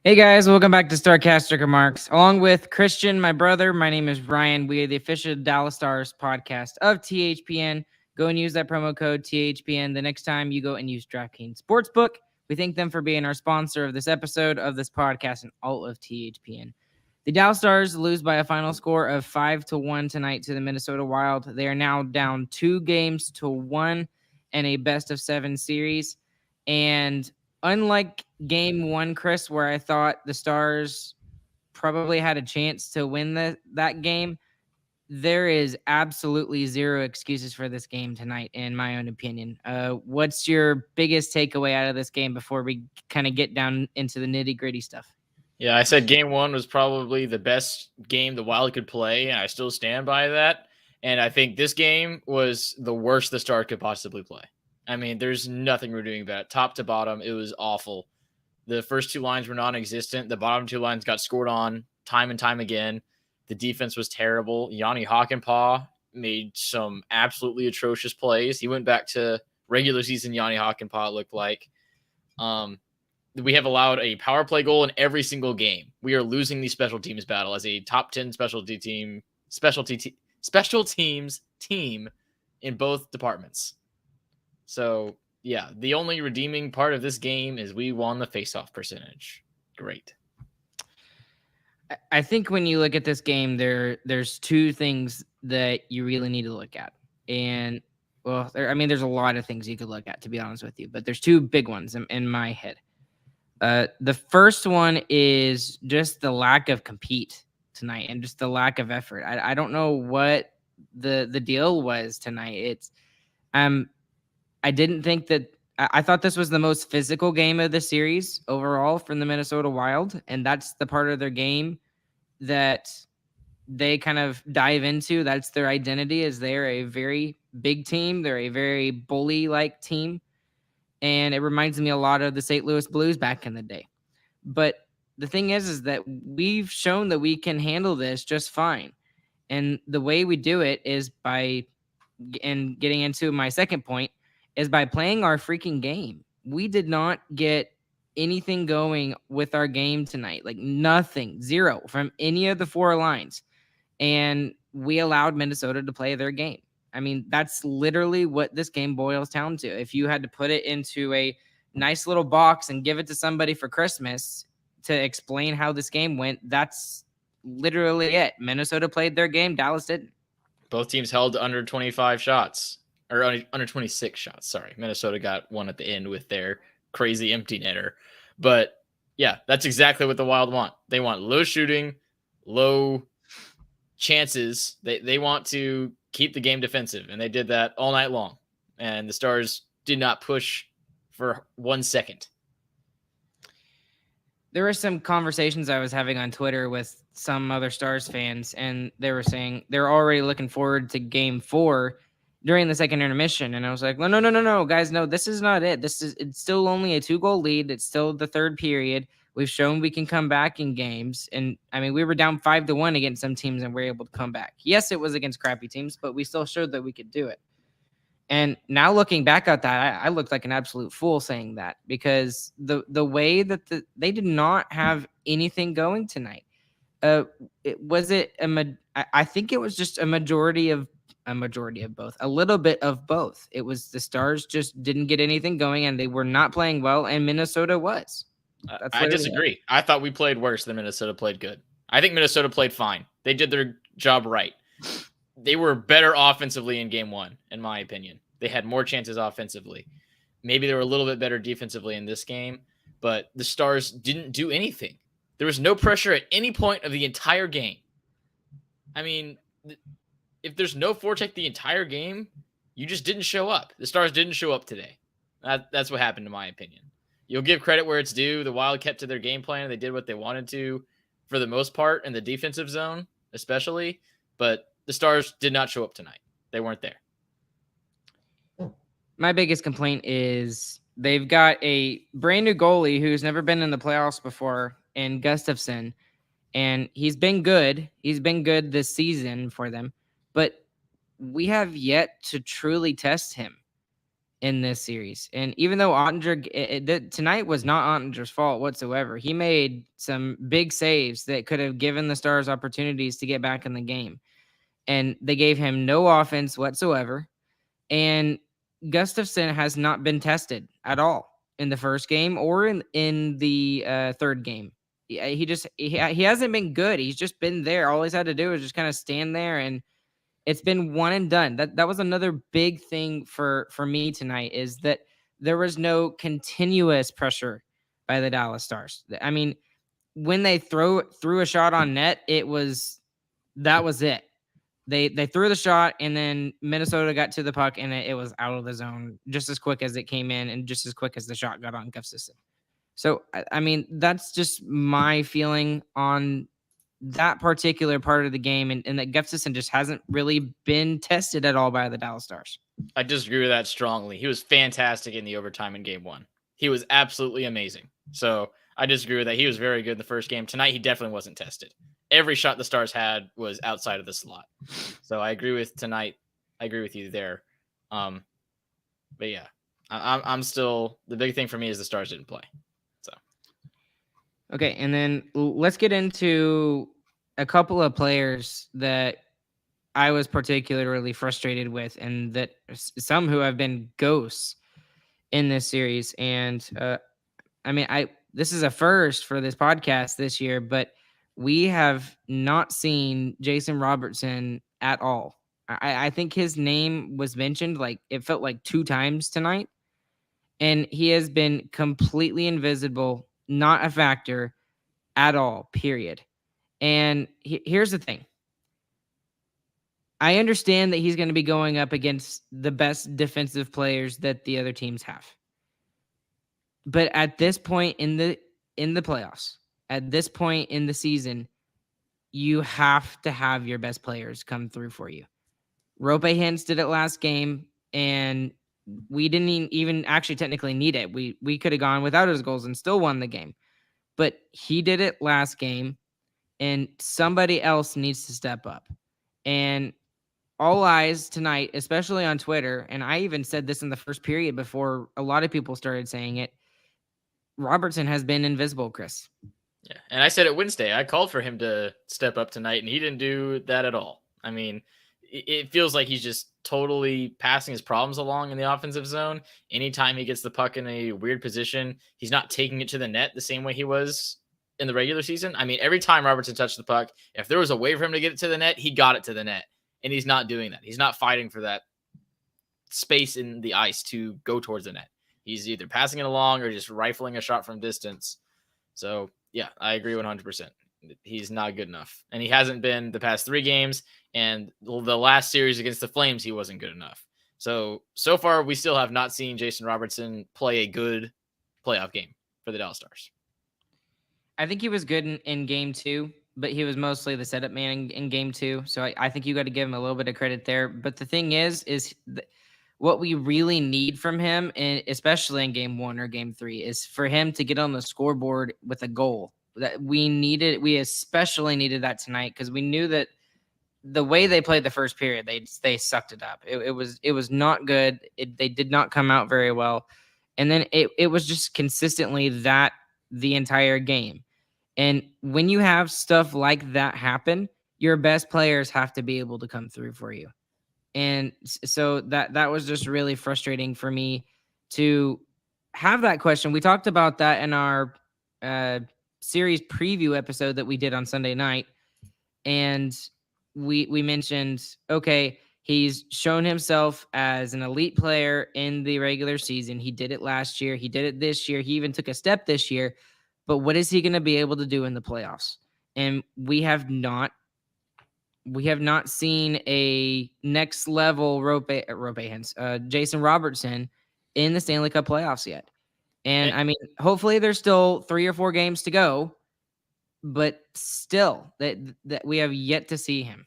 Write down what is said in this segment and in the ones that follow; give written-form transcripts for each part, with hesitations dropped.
Hey guys, welcome back to Starcastic Remarks. Along with Christian, my brother, my name is Ryan. We are the official Dallas Stars podcast of THPN. Go and use that promo code THPN the next time you go and use DraftKings Sportsbook. We thank them for being our sponsor of this episode of this podcast and all of THPN. The Dallas Stars lose by a final score of 5-1 tonight to the Minnesota Wild. They are now down 2-1 in a best-of-7 series. And unlike game one, Chris, where I thought the Stars probably had a chance to win that game, there is absolutely zero excuses for this game tonight, in my own opinion. What's your biggest takeaway out of this game before we kind of get down into the nitty-gritty stuff? Yeah, I said game one was probably the best game the Wild could play, and I still stand by that. And I think this game was the worst the Stars could possibly play. I mean, there's nothing redeeming about it. Top to bottom, it was awful. The first two lines were non-existent. The bottom two lines got scored on time and time again. The defense was terrible. Yanni Hakanpää made some absolutely atrocious plays. He went back to regular season Yanni Hakanpää, it looked like. We have allowed a power play goal in every single game. We are losing the special teams battle as a top 10 special teams team in both departments. So, yeah, the only redeeming part of this game is we won the faceoff percentage. Great. I think when you look at this game, there's two things that you really need to look at. And, well, there's a lot of things you could look at, to be honest with you. But there's two big ones in my head. The first one is just the lack of compete tonight and just the lack of effort. I don't know what the deal was tonight. It's I didn't think that I thought this was the most physical game of the series overall from the Minnesota Wild, and that's the part of their game that they kind of dive into. That's their identity, is they're a very big team. They're a very bully-like team. And it reminds me a lot of the St. Louis Blues back in the day. But the thing is that we've shown that we can handle this just fine. And the way we do it is by, and getting into my second point, is by playing our freaking game. We did not get anything going with our game tonight. Like nothing, zero from any of the four lines. And we allowed Minnesota to play their game. I mean, that's literally what this game boils down to. If you had to put it into a nice little box and give it to somebody for Christmas to explain how this game went, that's literally it. Minnesota played their game. Dallas didn't. Both teams held under 25 shots, or under 26 shots. Sorry. Minnesota got one at the end with their crazy empty netter. But yeah, that's exactly what the Wild want. They want low shooting, low chances. They want to keep the game defensive, and they did that all night long. And the Stars did not push for 1 second. There were some conversations I was having on Twitter with some other Stars fans, and they were saying they're already looking forward to game 4 during the second intermission. And I was like, no, guys, no, this is not it. It's still only a 2-goal lead. It's still the third period. We've shown we can come back in games. And I mean, we were down 5-1 against some teams and we were able to come back. Yes, it was against crappy teams, but we still showed that we could do it. And now looking back at that, I looked like an absolute fool saying that, because the way that they did not have anything going tonight. I think it was just a majority of both, a little bit of both. It was the Stars just didn't get anything going and they were not playing well, and Minnesota was. I disagree. I thought we played worse than Minnesota played good. I think Minnesota played fine. They did their job right. They were better offensively in game 1, in my opinion. They had more chances offensively. Maybe they were a little bit better defensively in this game, but the Stars didn't do anything. There was no pressure at any point of the entire game. I mean, if there's no forecheck the entire game, you just didn't show up. The Stars didn't show up today. That's what happened, in my opinion. You'll give credit where it's due. The Wild kept to their game plan. They did what they wanted to for the most part in the defensive zone, especially. But the Stars did not show up tonight. They weren't there. My biggest complaint is they've got a brand new goalie who's never been in the playoffs before in Gustafsson. And he's been good. He's been good this season for them. But we have yet to truly test him in this series. And even though Ottinger tonight was not Ottinger's fault whatsoever, he made some big saves that could have given the Stars opportunities to get back in the game. And they gave him no offense whatsoever. And Gustafsson has not been tested at all in the first game or in the third game. He hasn't been good. He's just been there. All he's had to do is just kind of stand there, and it's been one and done. That was another big thing for me tonight, is that there was no continuous pressure by the Dallas Stars. I mean, when they threw a shot on net, that was it. They threw the shot, and then Minnesota got to the puck, and it was out of the zone just as quick as it came in, and just as quick as the shot got on Gustafsson. So, I mean, that's just my feeling on that particular part of the game, and that Gustafsson just hasn't really been tested at all by the Dallas Stars. I disagree with that strongly. He was fantastic in the overtime in game 1. He was absolutely amazing. So I disagree with that. He was very good in the first game. Tonight, he definitely wasn't tested. Every shot the Stars had was outside of the slot. So I agree with tonight. I agree with you there. But yeah, I'm still, the big thing for me is the Stars didn't play. So. Okay. And then let's get into a couple of players that I was particularly frustrated with, and that some who have been ghosts in this series. And I mean, this is a first for this podcast this year, but we have not seen Jason Robertson at all. I think his name was mentioned, like it felt like 2 times tonight, and he has been completely invisible, not a factor at all, period. And here's the thing. I understand that he's going to be going up against the best defensive players that the other teams have. But at this point in the playoffs, at this point in the season, you have to have your best players come through for you. Roope Hintz did it last game, and we didn't even actually technically need it. We could have gone without his goals and still won the game. But he did it last game, and somebody else needs to step up. And all eyes tonight, especially on Twitter, and I even said this in the first period before a lot of people started saying it, Robertson has been invisible, Chris. Yeah, and I said it Wednesday. I called for him to step up tonight, and he didn't do that at all. I mean, it feels like he's just totally passing his problems along in the offensive zone. Anytime he gets the puck in a weird position, he's not taking it to the net the same way he was in the regular season. I mean, every time Robertson touched the puck, if there was a way for him to get it to the net, he got it to the net. And he's not doing that. He's not fighting for that space in the ice to go towards the net. He's either passing it along or just rifling a shot from distance. So, yeah, I agree 100%. He's not good enough. And he hasn't been the past 3 games. And the last series against the Flames, he wasn't good enough. So far, we still have not seen Jason Robertson play a good playoff game for the Dallas Stars. I think he was good in game 2, but he was mostly the setup man in game 2. So I think you got to give him a little bit of credit there. But the thing is what we really need from him, and especially in game 1 or game 3, is for him to get on the scoreboard with a goal. That we especially needed that tonight, because we knew that the way they played the first period, they sucked it up. It was not good. They did not come out very well. And then it was just consistently that the entire game. And when you have stuff like that happen, your best players have to be able to come through for you. And so that was just really frustrating for me to have that question. We talked about that in our series preview episode that we did on Sunday night. And we mentioned, okay, he's shown himself as an elite player in the regular season. He did it last year. He did it this year. He even took a step this year. But what is he going to be able to do in the playoffs? And we have not seen a next level Jason Robertson in the Stanley Cup playoffs yet. And I mean, hopefully there's still 3 or 4 games to go, but still that we have yet to see him.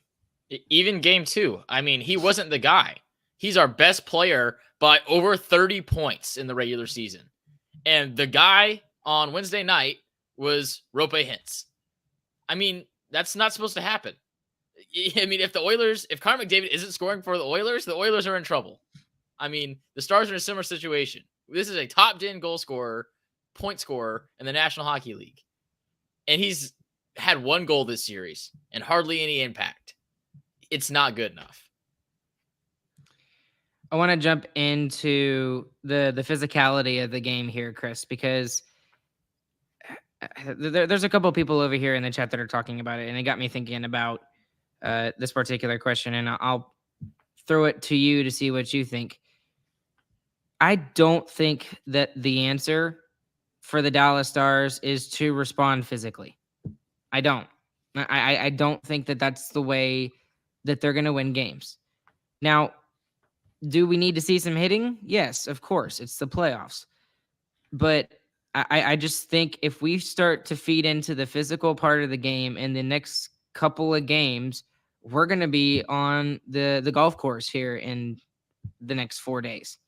Even game 2, I mean, he wasn't the guy. He's our best player by over 30 points in the regular season. And the guy on Wednesday night was Roope Hintz. I mean, that's not supposed to happen. I mean, if Connor McDavid isn't scoring for the Oilers are in trouble. I mean, the Stars are in a similar situation. This is a top 10 goal scorer, point scorer in the National Hockey League. And he's had 1 goal this series and hardly any impact. It's not good enough. I want to jump into the physicality of the game here, Chris, because there's a couple of people over here in the chat that are talking about it, and it got me thinking about this particular question, and I'll throw it to you to see what you think. I don't think that the answer for the Dallas Stars is to respond physically. I don't. I don't think that that's the way that they're going to win games. Now, do we need to see some hitting? Yes, of course. It's the playoffs. But I just think if we start to feed into the physical part of the game in the next couple of games, we're going to be on the golf course here in the next 4 days.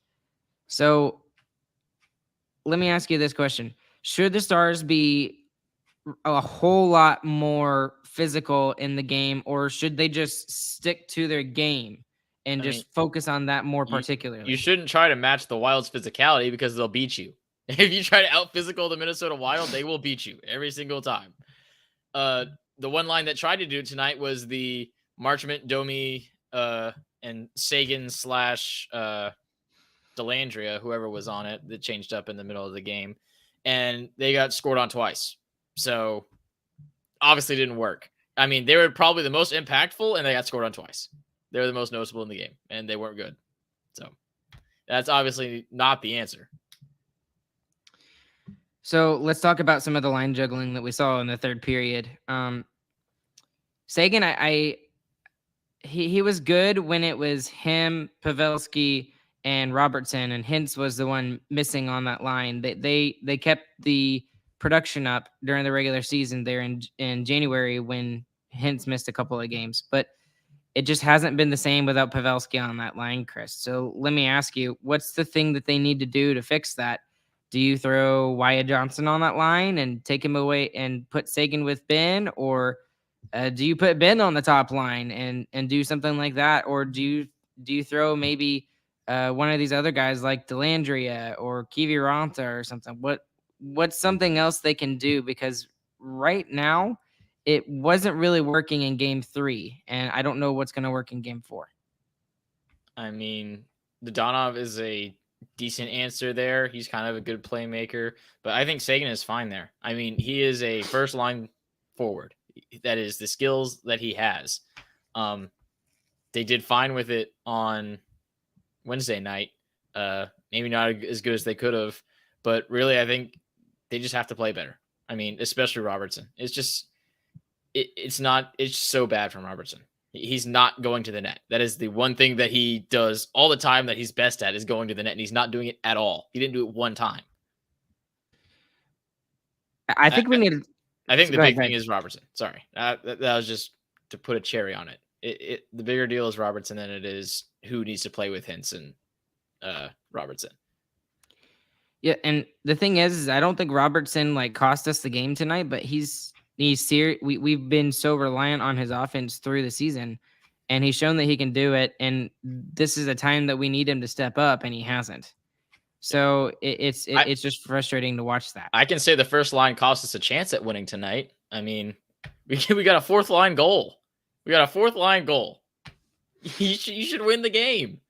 So let me ask you this question. Should the Stars be a whole lot more physical in the game, or should they just stick to their game and focus on that more particularly? You shouldn't try to match the Wild's physicality because they'll beat you. If you try to out physical the Minnesota Wild, they will beat you every single time. The one line that tried to do it tonight was the Marchment, Domi, and Sagan / Delandria, whoever was on it, that changed up in the middle of the game, and they got scored on twice. So obviously didn't work. I mean, they were probably the most impactful, and they got scored on twice. They were the most noticeable in the game, and they weren't good. So that's obviously not the answer. So let's talk about some of the line juggling that we saw in the third period. Sagan, he was good when it was him, Pavelski, and Robertson, and Hintz was the one missing on that line. They kept the production up during the regular season there in January when Hintz missed a couple of games, but it just hasn't been the same without Pavelski on that line, Chris. So let me ask you, what's the thing that they need to do to fix that? Do you throw Wyatt Johnson on that line and take him away and put Sagan with Ben, or do you put Ben on the top line and do something like that, or do you throw maybe one of these other guys like Delandria or Kiviranta or something? What's something else they can do? Because right now it wasn't really working in game 3, and I don't know what's going to work in game 4. I mean, Dodonov is a decent answer there. He's kind of a good playmaker, but I think Sagan is fine there. I mean, he is a first line forward. That is the skills that he has. They did fine with it on Wednesday night. Maybe not as good as they could have, but really I think they just have to play better. I mean, especially Robertson. It's just it's so bad from Robertson. He's not going to the net. That is the one thing that he does all the time that he's best at, is going to the net, and he's not doing it at all. He didn't do it one time. I think the big thing is Robertson. Sorry. That was just to put a cherry on it. The bigger deal is Robertson than it is who needs to play with Hintz and Robertson. Yeah, and the thing is I don't think Robertson cost us the game tonight, but he's serious. We've been so reliant on his offense through the season, and he's shown that he can do it. And this is a time that we need him to step up, and he hasn't. So it's just frustrating to watch that. I can say the first line cost us a chance at winning tonight. I mean, we got a fourth line goal. You should win the game.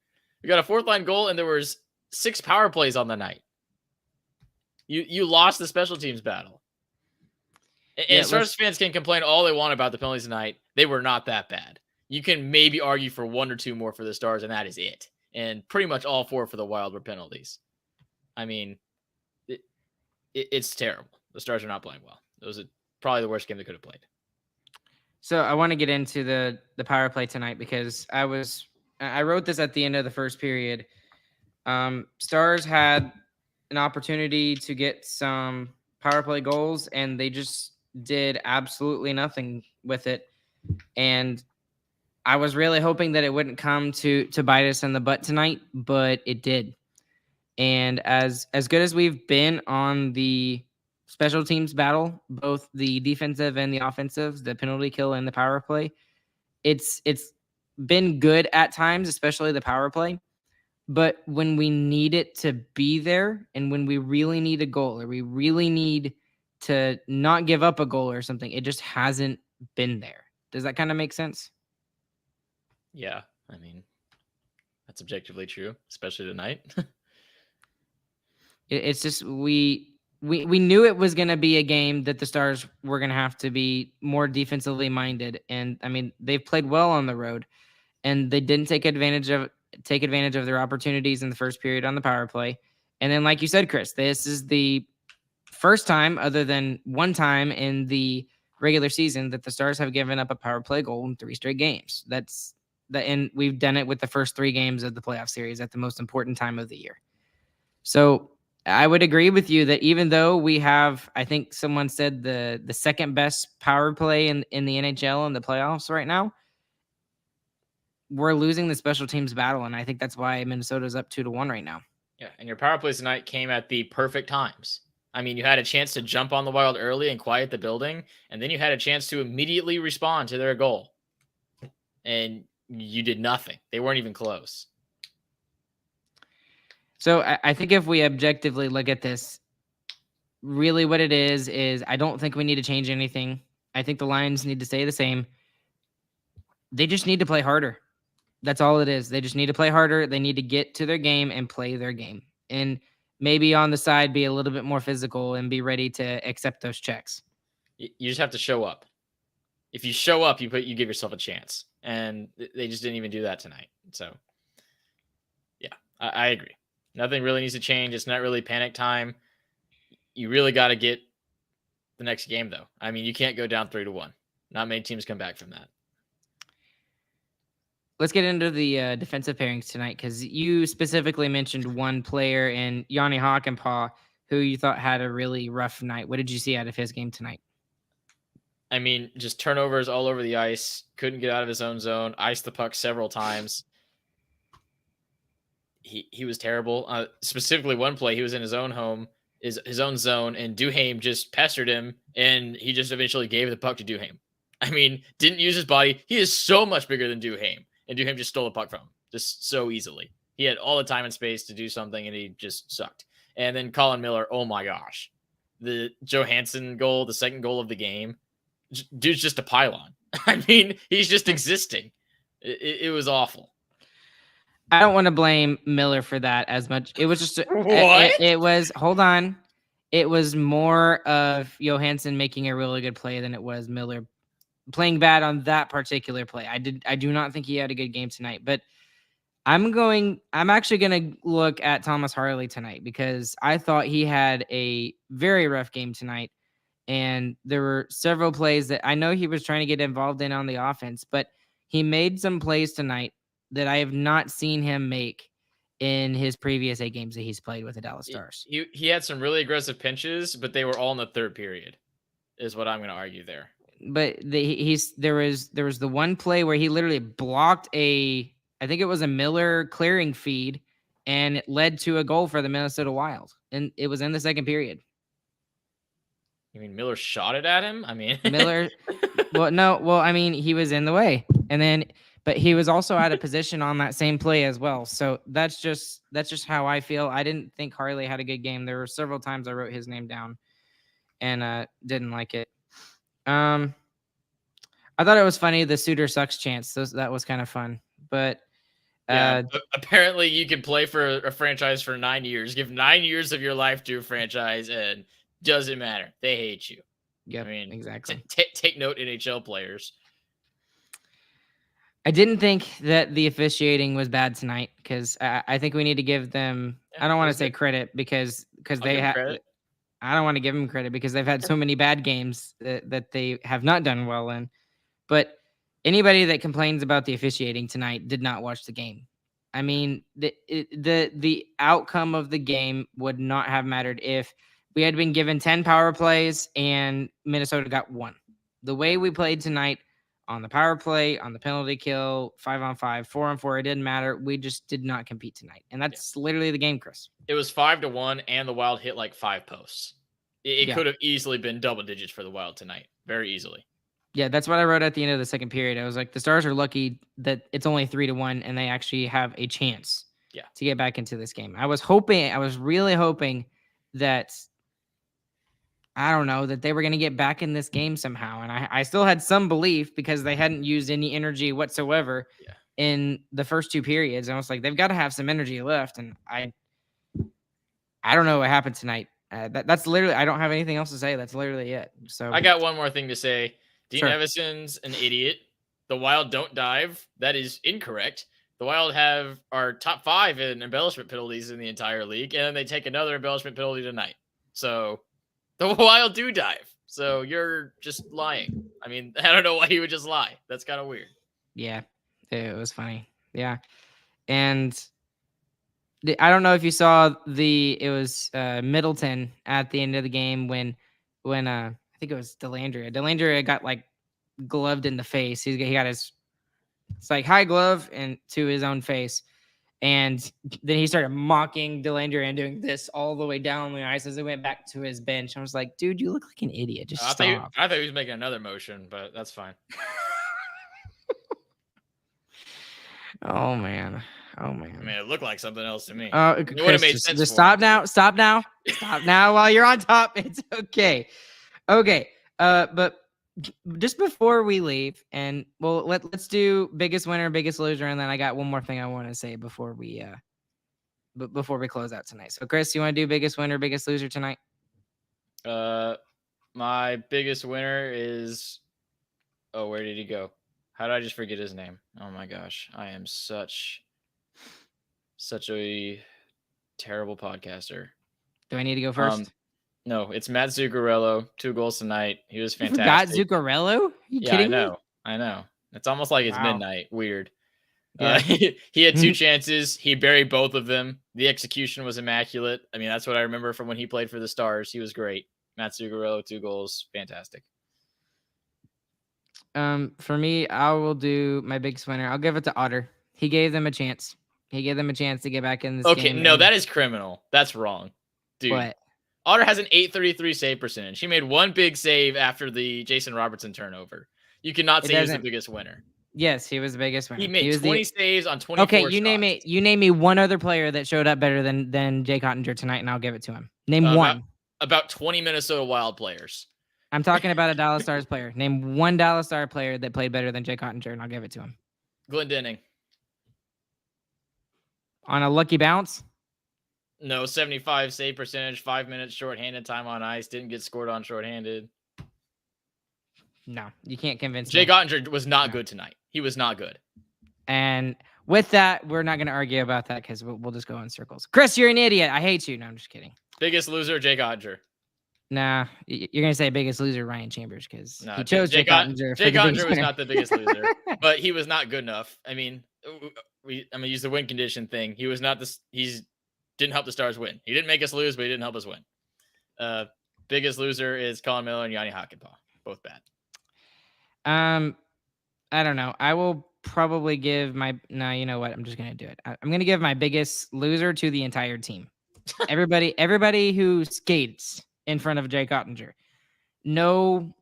We got a fourth line goal, and there was 6 power plays on the night. You lost the special teams battle. And Stars fans can complain all they want about the penalties tonight. They were not that bad. You can maybe argue for 1 or 2 more for the Stars, and that is it. And pretty much all 4 for the Wild were penalties. I mean, it's terrible. The Stars are not playing well. It was probably the worst game they could have played. So I want to get into the power play tonight because I wrote this at the end of the first period. Stars had an opportunity to get some power play goals, and they just did absolutely nothing with it. And I was really hoping that it wouldn't come to bite us in the butt tonight, but it did. And as good as we've been on the special teams battle, both the defensive and the offensive, the penalty kill and the power play, it's been good at times, especially the power play. but when we need it to be there and when we really need a goal or we really need to not give up a goal or something, it just hasn't been there. Does that kind of make sense? Yeah, I mean, that's objectively true, especially tonight. It's just we knew it was going to be a game that the Stars were going to have to be more defensively minded, and I mean they've played well on the road, and they didn't take advantage of their opportunities in the first period on the power play, and then like you said, Chris, this is the first time, other than one time in the regular season, that the Stars have given up a power play goal in 3 straight games. And we've done it with the first 3 games of the playoff series at the most important time of the year. So I would agree with you that even though we have, I think someone said the second best power play in the NHL in the playoffs right now, we're losing the special teams battle, and I think that's why Minnesota's up 2-1 right now. Yeah, and your power plays tonight came at the perfect times. I mean, you had a chance to jump on the Wild early and quiet the building, and then you had a chance to immediately respond to their goal. And you did nothing. They weren't even close. So I think if we objectively look at this, really what it is I don't think we need to change anything. I think the Lions need to stay the same. They just need to play harder. That's all it is. They just need to play harder. They need to get to their game and play their game. And maybe on the side be a little bit more physical and be ready to accept those checks. You just have to show up. If you show up, you give yourself a chance. And they just didn't even do that tonight. So, yeah, I agree. Nothing really needs to change. It's not really panic time. You really got to get the next game, though. I mean, you can't go down 3-1. Not many teams come back from that. Let's get into the defensive pairings tonight, because you specifically mentioned one player in Yanni Hakanpää who you thought had a really rough night. What did you see out of his game tonight? I mean, just turnovers all over the ice. Couldn't get out of his own zone. Iced the puck several times. He was terrible. Specifically, one play, he was in his own his own zone, and Duhaime just pestered him, and he just eventually gave the puck to Duhaime. I mean, didn't use his body. He is so much bigger than Duhaime, and Duhaime just stole the puck from him just so easily. He had all the time and space to do something, and he just sucked. And then Colin Miller, oh my gosh. The Johansson goal, the second goal of the game, dude's just a pylon. I mean, he's just existing. It was awful. I don't want to blame Miller for that as much. It was just what? It was. Hold on. It was more of Johansson making a really good play than it was Miller playing bad on that particular play. I do not think he had a good game tonight, but I'm actually going to look at Thomas Harley tonight, because I thought he had a very rough game tonight. And there were several plays that I know he was trying to get involved in on the offense, but he made some plays tonight that I have not seen him make in his previous 8 games that he's played with the Dallas Stars. He had some really aggressive pinches, but they were all in the third period, is what I'm going to argue there. But there was the one play where he literally blocked I think it was a Miller clearing feed, and it led to a goal for the Minnesota Wild, and it was in the second period. You mean Miller shot it at him? I mean, Miller. I mean, he was in the way, but he was also out of position on that same play as well. So that's just how I feel. I didn't think Harley had a good game. There were several times I wrote his name down and didn't like it. I thought it was funny, the Suter sucks chance. That was kind of fun. But apparently you can play for a franchise for 9 years, give 9 years of your life to a franchise, and doesn't matter. They hate you. Yeah, I mean, exactly. Take note, NHL players. I didn't think that the officiating was bad tonight, because I think we need to give them. I don't want to say credit because they have. I don't want to give them credit because they've had so many bad games that they have not done well in. But anybody that complains about the officiating tonight did not watch the game. I mean, the outcome of the game would not have mattered if we had been given 10 power plays and Minnesota got 1. The way we played tonight, on the power play, on the penalty kill, 5-on-5, 4-on-4, it didn't matter. We just did not compete tonight. And that's literally the game, Chris. It was 5-1, and the Wild hit like 5 posts. It could have easily been double digits for the Wild tonight. Very easily. Yeah, that's what I wrote at the end of the second period. I was like, the Stars are lucky that it's only 3-1 and they actually have a chance Yeah. to get back into this game. I was really hoping that, I don't know, that they were going to get back in this game somehow. And I still had some belief because they hadn't used any energy whatsoever Yeah. in the first 2 periods. I was like, they've got to have some energy left. And I don't know what happened tonight. That's literally, I don't have anything else to say. That's literally it. So I got one more thing to say. Dean Sure. Evison's an idiot. The Wild don't dive. That is incorrect. The Wild are top 5 in embellishment penalties in the entire league, and then they take another embellishment penalty tonight. So the Wild do dive. So you're just lying. I mean, I don't know why you would just lie. That's kind of weird. yeah, it was funny. Yeah. And I don't know if you saw it was Middleton at the end of the game when I think it was Delandria. Delandria got like gloved in the face. He got his, it's like high glove and to his own face. And then he started mocking Delandria and doing this all the way down the ice as he went back to his bench. I was like, dude, you look like an idiot. Just stop. I thought he was making another motion, but that's fine. Oh man. I mean, it looked like something else to me. It would have made sense. Just stop now. Stop now. Stop now while you're on top. It's okay. Okay. But just before we leave, and well, let's do biggest winner, biggest loser, and then I got one more thing I want to say before we close out tonight. So, Chris, you want to do biggest winner, biggest loser tonight? My biggest winner is. Oh, where did he go? How did I just forget his name? Oh my gosh, I am such a terrible podcaster. Do I need to go first? No, it's Matt Zuccarello. 2 goals tonight. He was fantastic. You forgot Zuccarello? You kidding me? I know. It's almost like it's midnight. Weird. Yeah. He had 2 chances. He buried both of them. The execution was immaculate. I mean, that's what I remember from when he played for the Stars. He was great. Matt Zuccarello, 2 goals. Fantastic. For me, I will do my biggest winner. I'll give it to Otter. He gave them a chance. He gave them a chance to get back in this game. Okay, no, that is criminal. That's wrong. Dude. What? Otter has an .833 save percentage. He made 1 big save after the Jason Robertson turnover. You cannot say he was the biggest winner. Yes, he was the biggest winner. He made 20 saves on 24 Okay, shots. You name me one other player that showed up better than Jake Ottinger tonight, and I'll give it to him. Name one. About 20 Minnesota Wild players. I'm talking about a Dallas Stars player. Name one Dallas Star player that played better than Jake Ottinger, and I'll give it to him. Glendening. On a lucky bounce? No, 75 save percentage, 5 minutes shorthanded time on ice, didn't get scored on shorthanded. No, you can't convince me. Jake Ottinger was not good tonight. He was not good. And with that, we're not going to argue about that because we'll just go in circles. Chris, you're an idiot. I hate you. No, I'm just kidding. Biggest loser, Jake Ottinger. Nah, you're going to say biggest loser, Ryan Chambers, because no, he chose Jake Ottinger. Jake Ottinger was not the biggest loser, but he was not good enough. I mean, I'm going to use the win condition thing. He was not this. He's didn't help the Stars win. He didn't make us lose, but he didn't help us win. Biggest loser is Colin Miller and Yanni Hakanpää. Both bad. I don't know. I will probably give no, you know what? I'm just going to do it. I'm going to give my biggest loser to the entire team. Everybody who skates in front of Jake Ottinger. No,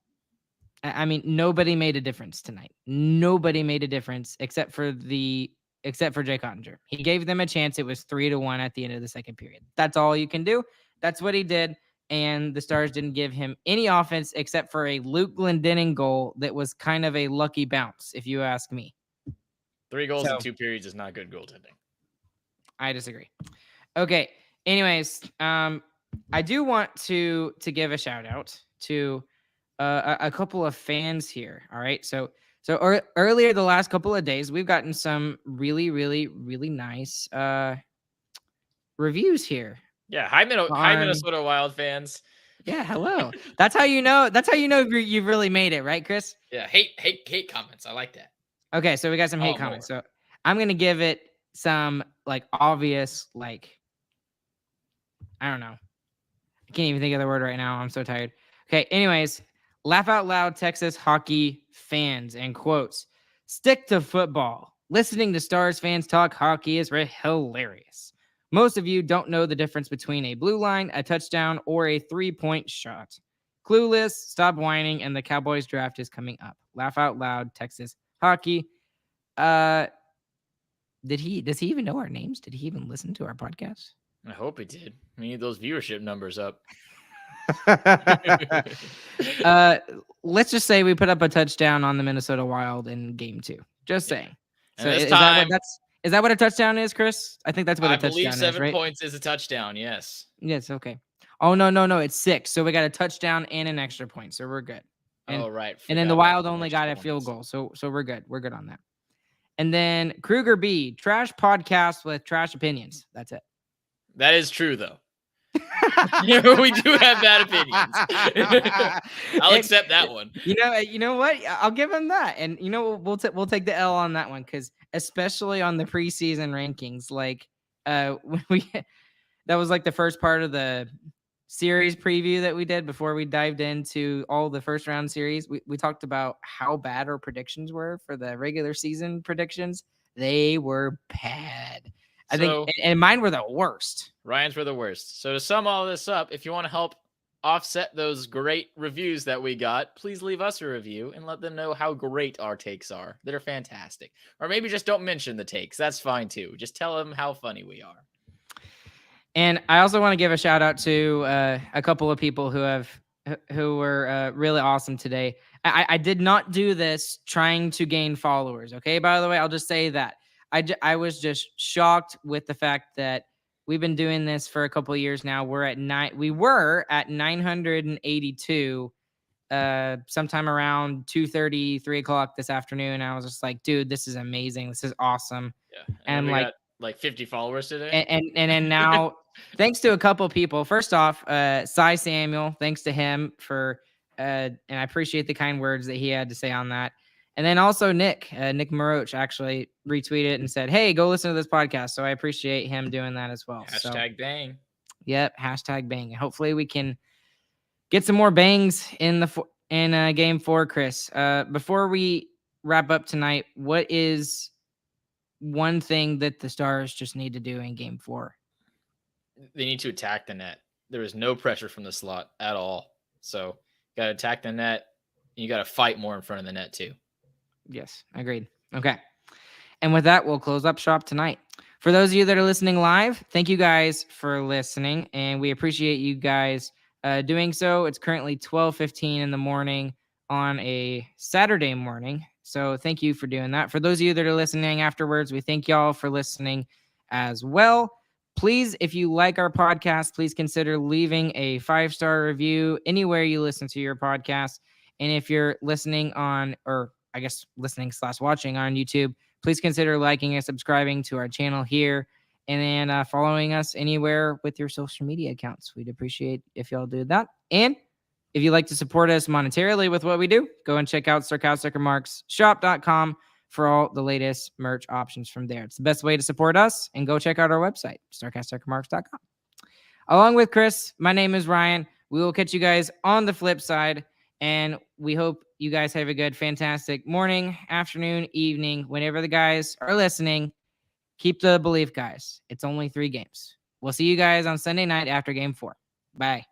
I mean, nobody made a difference tonight. Nobody made a difference except for Jake Ottinger. He gave them a chance. It was 3-1 at the end of the second period. That's all you can do. That's what he did. And the Stars didn't give him any offense except for a Luke Glendening goal that was kind of a lucky bounce, if you ask me. 3 goals in 2 periods is not good goaltending. I disagree. Okay. Anyways, I do want to give a shout out to a couple of fans here. All right. So earlier the last couple of days, we've gotten some really, really, really nice reviews here. Yeah, hi Minnesota Wild fans. Yeah, hello. That's how you know. That's how you know you've really made it, right, Chris? Yeah, hate comments. I like that. Okay, so we got some hate comments. So I'm gonna give it some like obvious, like I don't know. I can't even think of the word right now. I'm so tired. Okay, anyways, laugh out loud, Texas hockey fans, and quotes. Stick to football. Listening to Stars fans talk hockey is hilarious. Most of you don't know the difference between a blue line, a touchdown, or a 3-point shot. Clueless, stop whining, and the Cowboys draft is coming up. Laugh out loud, Texas hockey. Does he even know our names? Did he even listen to our podcast? I hope it did. We need those viewership numbers up. Let's just say we put up a touchdown on the Minnesota Wild in game 2. Just saying. And So this is time, that what a touchdown is, Chris? I think that's what a I touchdown believe is, 7 right? points is a touchdown. Yes. Yes, okay. Oh no, it's 6. So we got a touchdown and an extra point. So we're good. And, Oh, right. and then the Forgot about Wild the only got a extra field points. goal. So we're good. We're good on that. And then Kruger B, trash podcast with trash opinions. That's it. That is true, though. We do have bad opinions. I'll accept that one. You know what? I'll give him that. And we'll take the L on that one, because especially on the preseason rankings, like that was like the first part of the series preview that we did before we dived into all the first round series. We talked about how bad our predictions were for the regular season predictions. They were bad. I think, and mine were the worst. Ryan's were the worst. So to sum all this up, if you want to help offset those great reviews that we got, please leave us a review and let them know how great our takes are. They're fantastic. Or maybe just don't mention the takes. That's fine too. Just tell them how funny we are. And I also want to give a shout out to a couple of people who were really awesome today. I did not do this trying to gain followers. Okay, by the way, I'll just say that. I was just shocked with the fact that we've been doing this for a couple of years now. We were at 982 sometime around 2:30, 3 o'clock this afternoon. I was just like, dude, this is amazing. This is awesome. Yeah. And we got like 50 followers today. And then now, thanks to a couple of people. First off, Cy Samuel, thanks to him for and I appreciate the kind words that he had to say on that. And then also Nick Maroch actually retweeted and said, hey, go listen to this podcast. So I appreciate him doing that as well. Hashtag bang. Yep. Hashtag bang. Hopefully we can get some more bangs in game 4, Chris. Before we wrap up tonight, what is one thing that the Stars just need to do in game 4? They need to attack the net. There is no pressure from the slot at all. So got to attack the net. And you got to fight more in front of the net too. Yes, agreed. Okay. And with that, we'll close up shop tonight. For those of you that are listening live, thank you guys for listening, and we appreciate you guys doing so. It's currently 12:15 in the morning on a Saturday morning, so thank you for doing that. For those of you that are listening afterwards, we thank y'all for listening as well. Please, if you like our podcast, please consider leaving a 5-star review anywhere you listen to your podcast. And if you're listening on, or I guess listening/watching on YouTube, please consider liking and subscribing to our channel here, and then following us anywhere with your social media accounts. We'd appreciate if y'all do that. And if you'd like to support us monetarily with what we do, go and check out sarcasticremarksshop.com for all the latest merch options from there. It's the best way to support us, and go check out our website, sarcasticremarks.com. Along with Chris, my name is Ryan. We will catch you guys on the flip side, and we hope you guys have a good, fantastic morning, afternoon, evening, whenever the guys are listening. Keep the belief, guys. It's only 3 games. We'll see you guys on Sunday night after game 4. Bye.